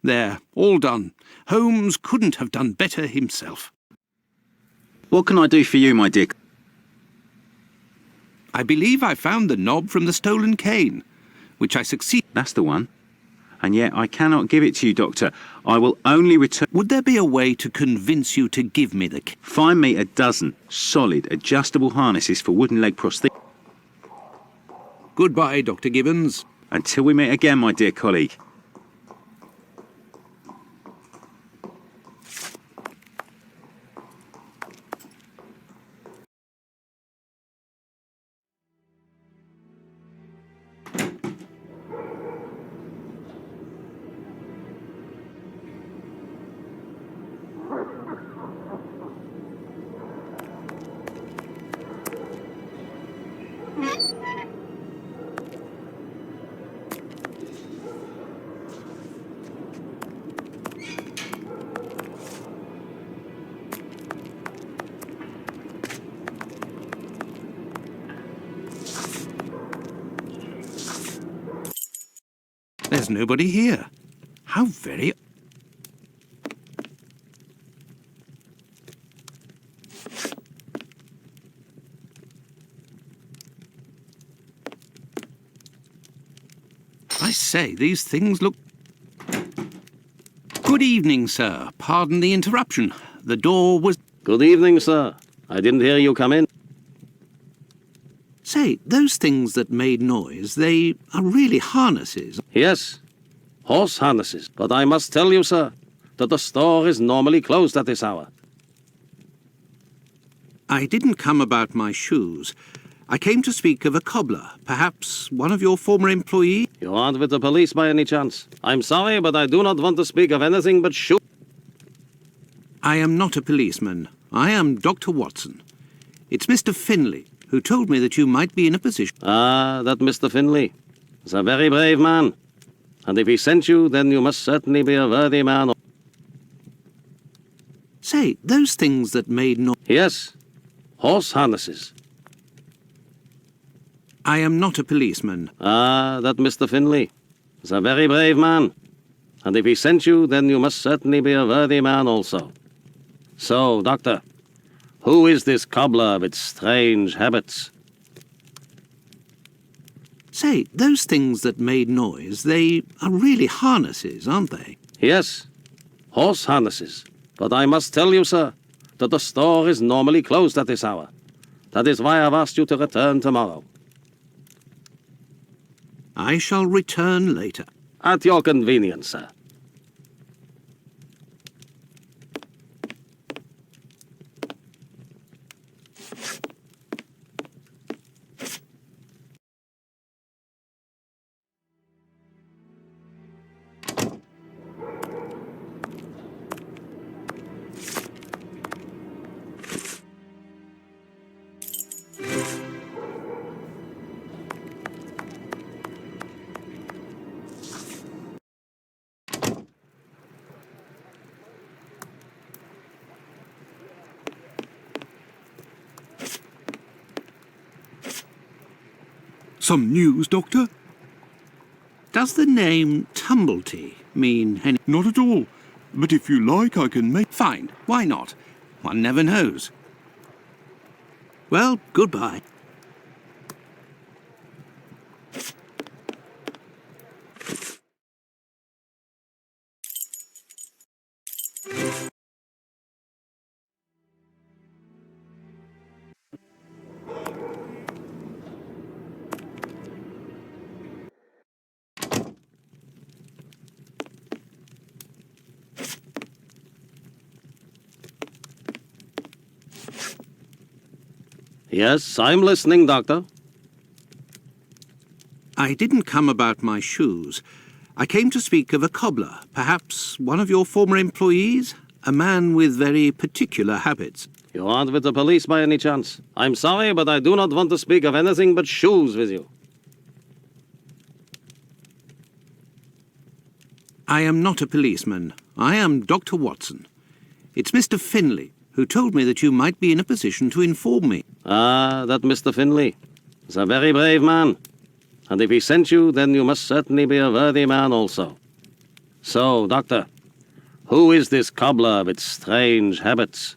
There, all done. Holmes couldn't have done better himself. What can I do for you, my dear? I believe I found the knob from the stolen cane, which I succeeded. That's the one. And yet I cannot give it to you, Doctor. I will only return... Would there be a way to convince you to give me the cane? Find me a dozen solid, adjustable harnesses for wooden leg prosthetics. Goodbye, Dr. Gibbons. Until we meet again, my dear colleague. There's nobody here. How very... I say, these things look... Good evening, sir. Pardon the interruption. The door was... Good evening, sir. I didn't hear you come in. Say, those things that made noise, they are really harnesses. Yes, horse harnesses. But I must tell you, sir, that the store is normally closed at this hour. I didn't come about my shoes. I came to speak of a cobbler, perhaps one of your former employees. You aren't with the police by any chance? I'm sorry, but I do not want to speak of anything but shoes. I am not a policeman. I am Dr. Watson. It's Mr. Finlay, who told me that you might be in a position... Ah, that Mr. Finlay is a very brave man. And if he sent you, then you must certainly be a worthy man. Say, those things that made noise... Yes, horse harnesses. I am not a policeman. Ah, that Mr. Finlay is a very brave man. And if he sent you, then you must certainly be a worthy man also. So, Doctor, who is this cobbler with strange habits? Say, those things that made noise, they are really harnesses, aren't they? Yes, horse harnesses. But I must tell you, sir, that the store is normally closed at this hour. That is why I've asked you to return tomorrow. I shall return later. At your convenience, sir. Some news, Doctor? Does the name Tumblety mean any... Not at all. But if you like, I can make... Fine, why not? One never knows. Well, goodbye. Yes, I'm listening, Doctor. I didn't come about my shoes. I came to speak of a cobbler, perhaps one of your former employees, a man with very particular habits. You aren't with the police by any chance? I'm sorry, but I do not want to speak of anything but shoes with you. I am not a policeman. I am Dr. Watson. It's Mr. Finlay, who told me that you might be in a position to inform me. Ah, that Mr. Finlay is a very brave man. And if he sent you, then you must certainly be a worthy man also. So, Doctor, who is this cobbler with strange habits?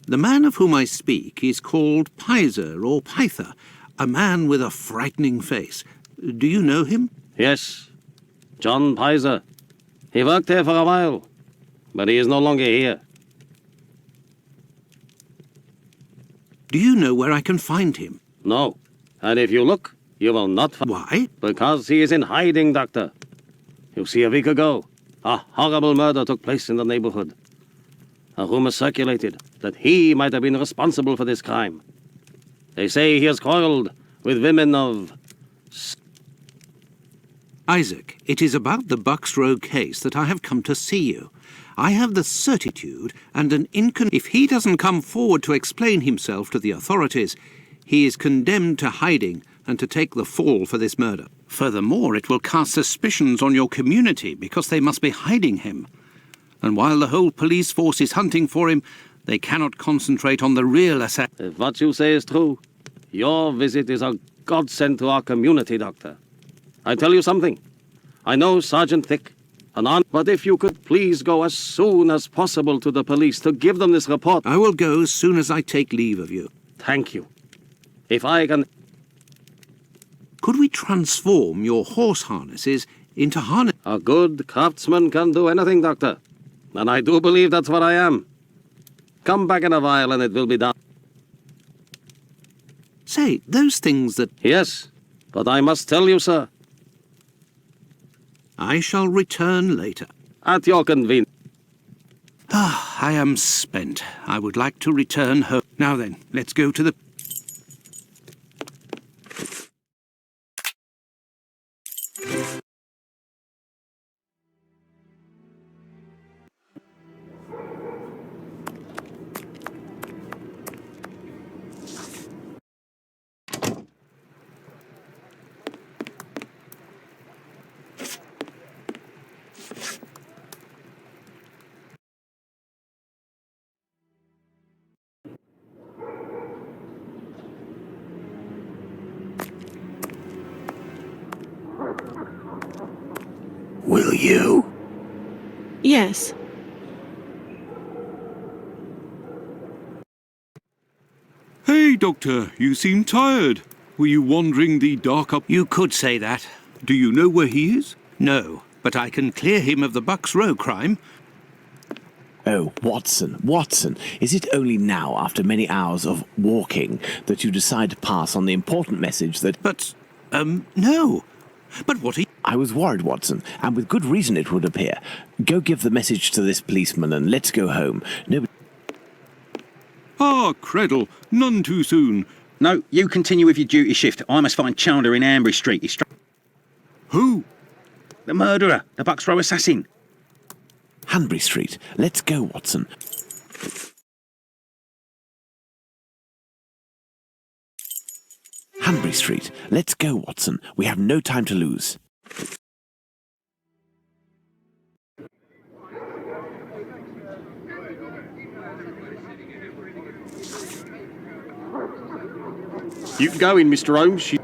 The man of whom I speak is called Pizer or Pyther, a man with a frightening face. Do you know him? Yes, John Pizer. He worked here for a while, but he is no longer here. Do you know where I can find him? No, and if you look, you will not find... Why? Because he is in hiding, Doctor. You see, a week ago, a horrible murder took place in the neighborhood. A rumor circulated that he might have been responsible for this crime. They say he has quarreled with women of... Isaac, it is about the Bucks Row case that I have come to see you. I have the certitude and an if he doesn't come forward to explain himself to the authorities, he is condemned to hiding and to take the fall for this murder. Furthermore, it will cast suspicions on your community because they must be hiding him. And while the whole police force is hunting for him, they cannot concentrate on the real assassin. If what you say is true, your visit is a godsend to our community, Doctor. I tell you something. I know Sergeant Thick, but if you could please go as soon as possible to the police to give them this report. I will go as soon as I take leave of you. Thank you. If I can... Could we transform your horse harnesses into harness? A good craftsman can do anything, Doctor. And I do believe that's what I am. Come back in a while and it will be done. Say, those things that... Yes, but I must tell you, sir. I shall return later. At your convenience. I am spent. I would like to return home. Now then, let's go to the... Will you? Yes. Hey, Doctor, you seem tired. Were you wandering the dark up... You could say that. Do you know where he is? No, but I can clear him of the Bucks Row crime. Oh, Watson, is it only now, after many hours of walking, that you decide to pass on the important message that... But, no. But what are you... I was worried, Watson, and with good reason it would appear. Go give the message to this policeman and let's go home. Nobody... Ah, Creddle, none too soon. No, you continue with your duty shift. I must find Chandler in Ambry Street. Who? The murderer, the Bucks Row assassin. Hanbury Street. Let's go, Watson. Hanbury Street. Let's go, Watson. We have no time to lose. You can go in, Mr. Holmes.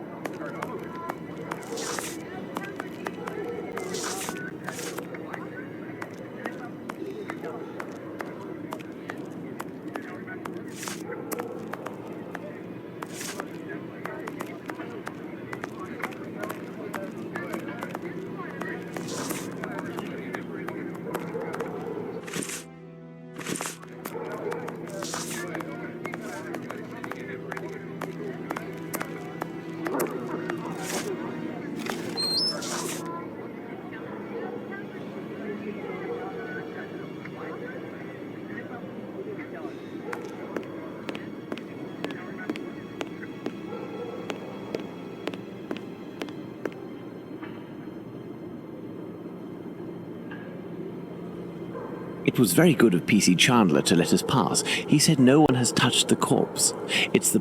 It was very good of PC Chandler to let us pass. He said no one has touched the corpse. It's the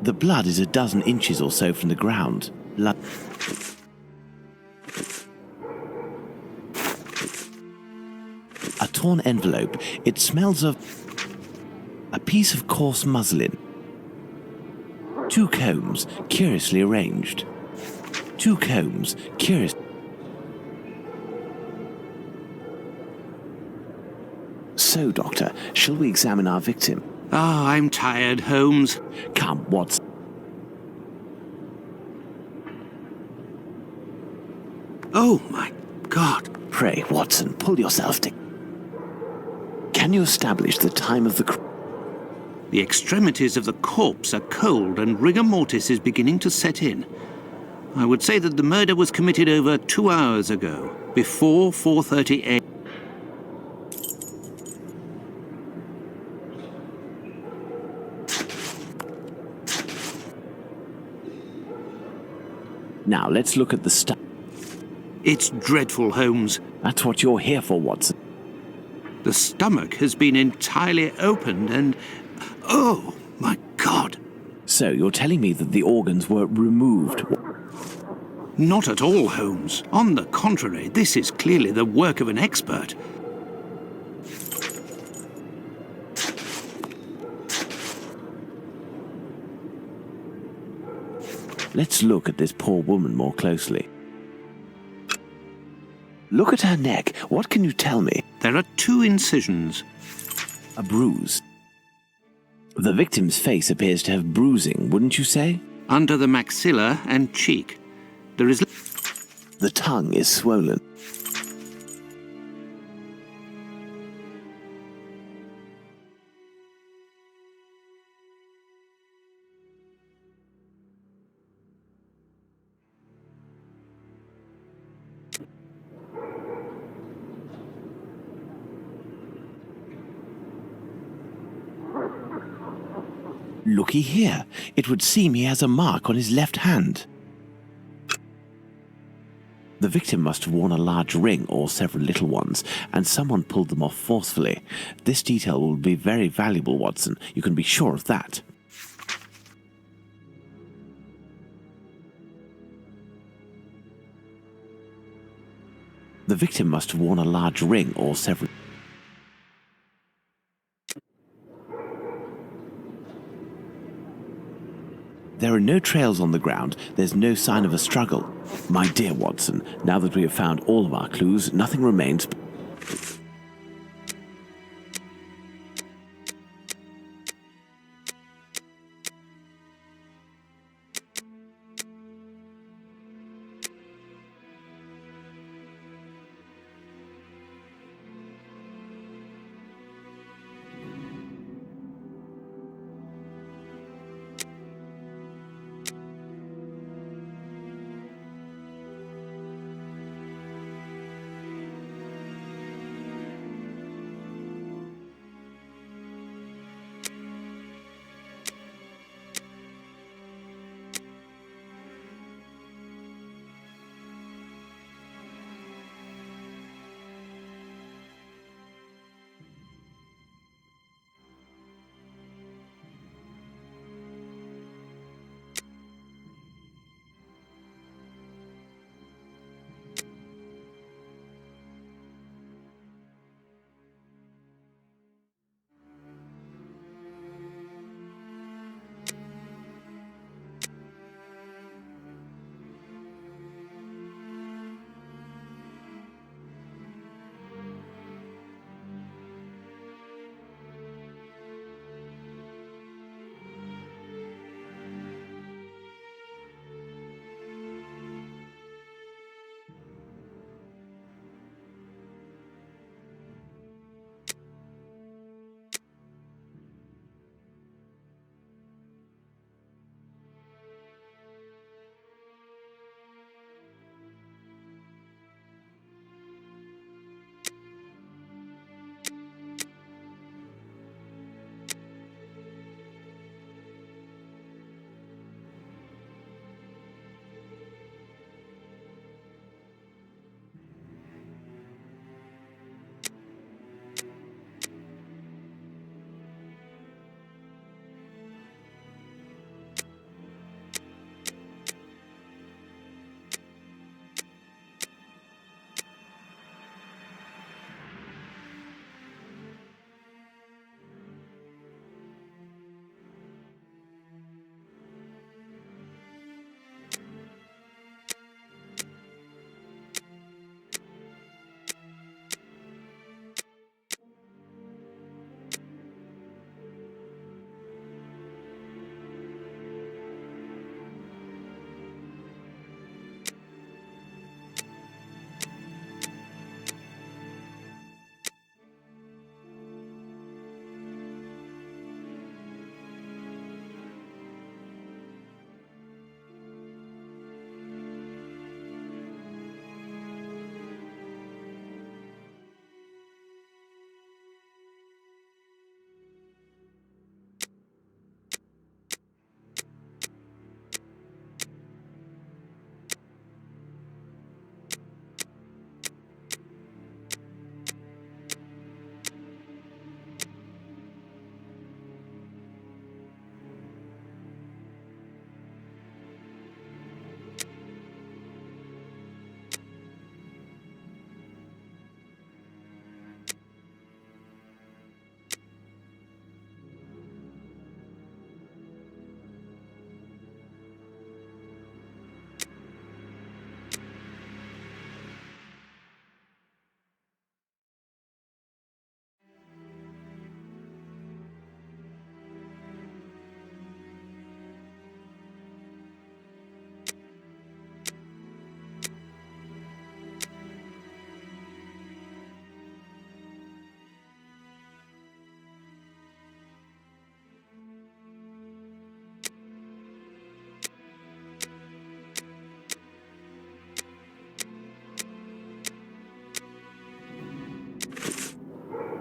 The blood is a dozen inches or so from the ground. A torn envelope. It smells of... A piece of coarse muslin. 2 combs, curiously arranged. 2 combs, curious. So, Doctor, shall we examine our victim? Ah, I'm tired, Holmes. Come, Watson. Oh, my God. Pray, Watson, pull yourself together. Can you establish the time of the The extremities of the corpse are cold and rigor mortis is beginning to set in. I would say that the murder was committed over 2 hours ago, before 4:30 a.m. Now, let's look at the stuff. It's dreadful, Holmes. That's what you're here for, Watson. The stomach has been entirely opened and... Oh, my God! So, you're telling me that the organs were removed? Not at all, Holmes. On the contrary, this is clearly the work of an expert. Let's look at this poor woman more closely. Look at her neck. What can you tell me? There are 2 incisions. A bruise. The victim's face appears to have bruising, wouldn't you say? Under the maxilla and cheek. There is... The tongue is swollen. Looky here. It would seem he has a mark on his left hand. The victim must have worn a large ring or several little ones, and someone pulled them off forcefully. This detail will be very valuable, Watson. You can be sure of that. The victim must have worn a large ring or several... There are no trails on the ground. There's no sign of a struggle. My dear Watson, now that we have found all of our clues, nothing remains.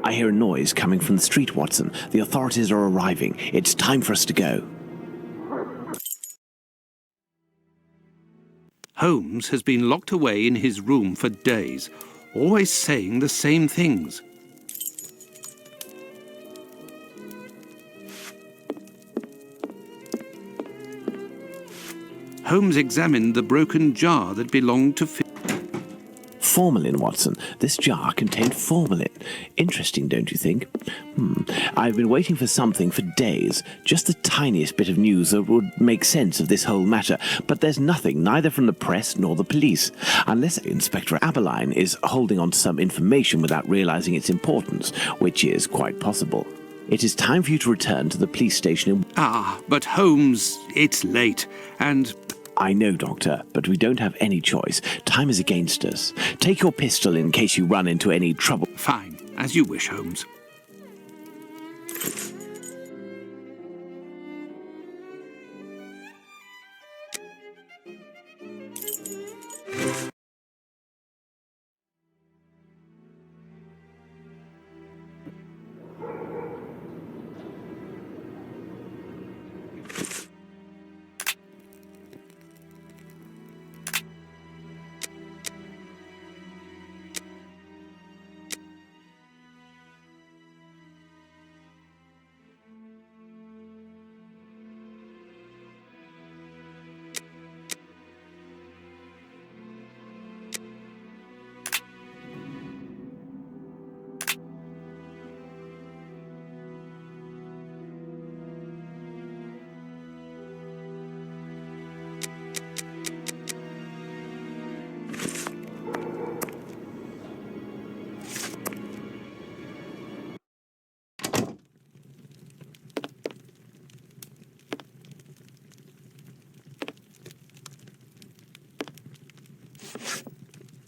I hear a noise coming from the street, Watson. The authorities are arriving. It's time for us to go. Holmes has been locked away in his room for days, always saying the same things. Holmes examined the broken jar that belonged to Formalin, Watson. This jar contained formalin. Interesting, don't you think? I've been waiting for something for days. Just the tiniest bit of news that would make sense of this whole matter. But there's nothing, neither from the press nor the police. Unless Inspector Aberline is holding on to some information without realizing its importance, which is quite possible. It is time for you to return to the police station. But Holmes, it's late, and... I know, Doctor, but we don't have any choice. Time is against us. Take your pistol in case you run into any trouble. Fine, as you wish, Holmes.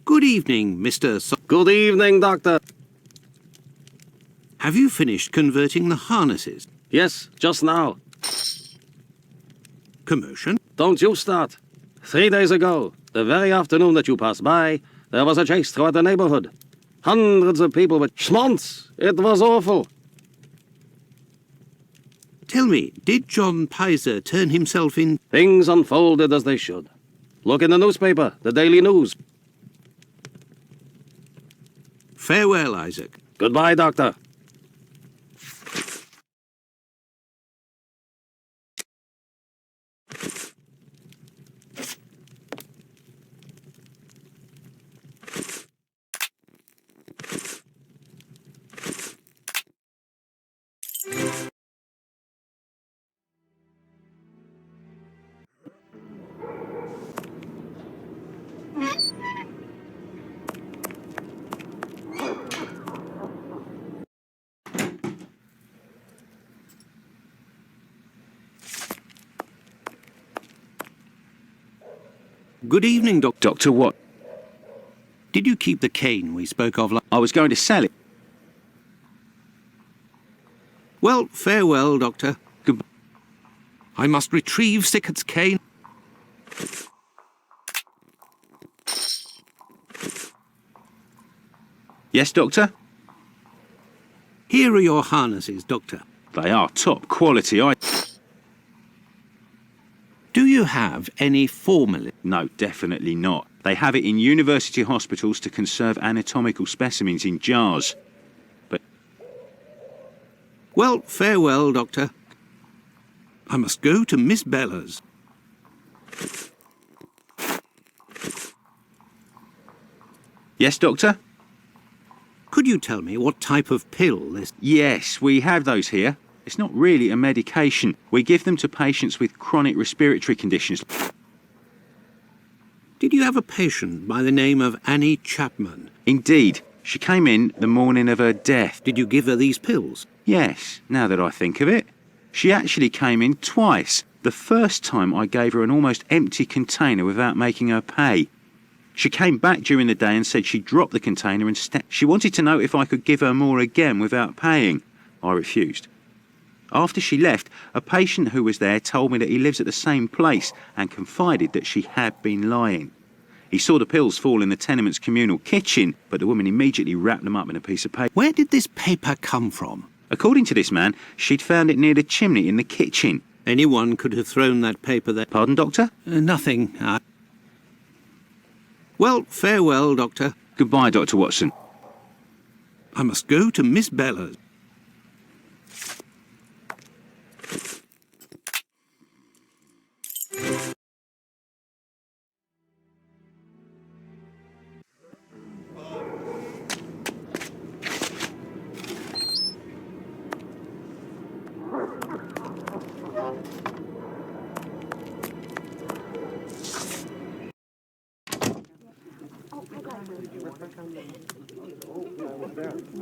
Good evening, Mr. Good evening, Doctor. Have you finished converting the harnesses? Yes, just now. Commotion? Don't you start. 3 days ago, the very afternoon that you passed by, there was a chase throughout the neighborhood. Hundreds of people with schmonts. It was awful. Tell me, did John Pizer turn himself in? Things unfolded as they should. Look in the newspaper, the Daily News. Farewell, Isaac. Goodbye, Doctor. Good evening, Doctor. Doctor, what? Did you keep the cane we spoke of last? I was going to sell it. Well, farewell, Doctor. Goodbye. I must retrieve Sickett's cane. Yes, Doctor? Here are your harnesses, Doctor. They are top quality. Do you have any formalin? No, definitely not. They have it in university hospitals to conserve anatomical specimens in jars. But... Well, farewell, Doctor. I must go to Miss Bella's. Yes, Doctor? Could you tell me what type of pill this... Yes, we have those here. It's not really a medication. We give them to patients with chronic respiratory conditions. Did you have a patient by the name of Annie Chapman? Indeed. She came in the morning of her death. Did you give her these pills? Yes, now that I think of it. She actually came in twice. The first time I gave her an almost empty container without making her pay. She came back during the day and said she dropped the container and she wanted to know if I could give her more again without paying. I refused. After she left, a patient who was there told me that he lives at the same place and confided that she had been lying. He saw the pills fall in the tenement's communal kitchen, but the woman immediately wrapped them up in a piece of paper. Where did this paper come from? According to this man, she'd found it near the chimney in the kitchen. Anyone could have thrown that paper there. Pardon, Doctor? Nothing. Well, farewell, Doctor. Goodbye, Dr. Watson. I must go to Miss Bella's.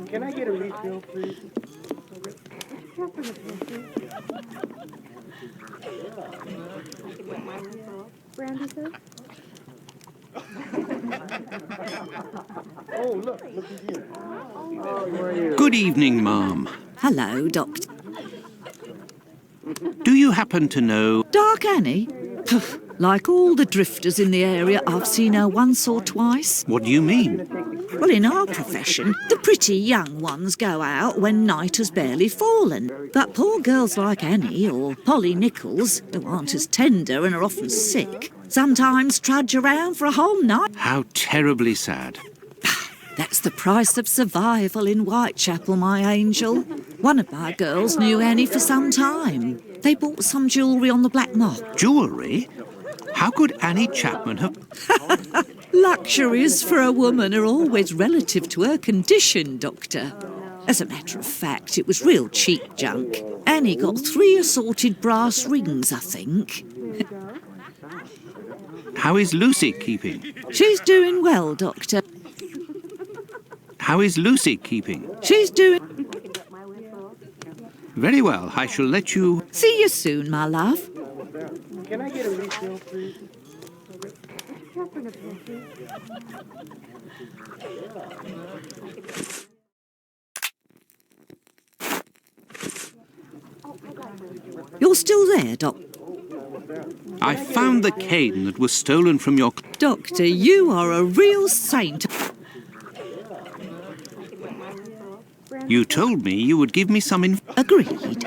Can I get a refill, please? Brandy, sir? Oh, look who's here. Good evening, Ma'am. Hello, Doctor. Do you happen to know... Dark Annie? Like all the drifters in the area, I've seen her once or twice. What do you mean? Well, in our profession, the pretty young ones go out when night has barely fallen. But poor girls like Annie or Polly Nichols, who aren't as tender and are often sick, sometimes trudge around for a whole night. How terribly sad. That's the price of survival in Whitechapel, my angel. One of my girls knew Annie for some time. They bought some jewellery on the black market. Jewellery? How could Annie Chapman have... Luxuries for a woman are always relative to her condition, Doctor. As a matter of fact, it was real cheap junk. Annie got 3 assorted brass rings, I think. How is Lucy keeping? She's doing well, Doctor. How is Lucy keeping? She's doing... Very well, I shall let you... See you soon, my love. Can I get a refill, please? You're still there, Doc. I found the cane that was stolen from your... Doctor, you are a real saint. You told me you would give me some Agreed.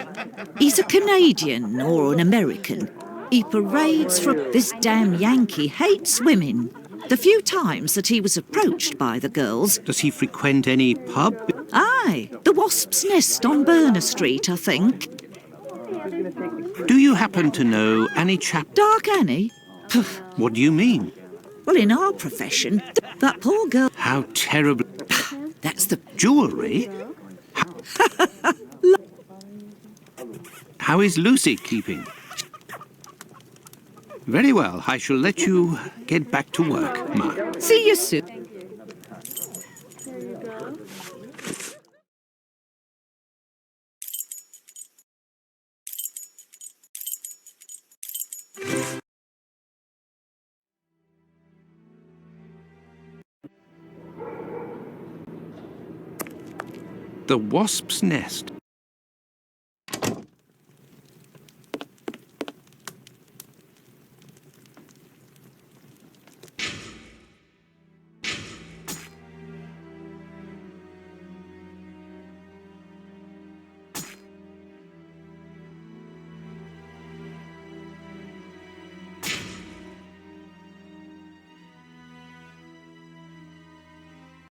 He's a Canadian or an American. He parades from... This damn Yankee hates women. The few times that he was approached by the girls... Does he frequent any pub? Aye, the Wasp's Nest on Burner Street, I think. Do you happen to know Annie Dark Annie? What do you mean? Well, in our profession, that poor girl... How terrible... That's the... Jewellery? How is Lucy keeping? Very well, I shall let you get back to work, Ma. See you soon. The Wasp's Nest.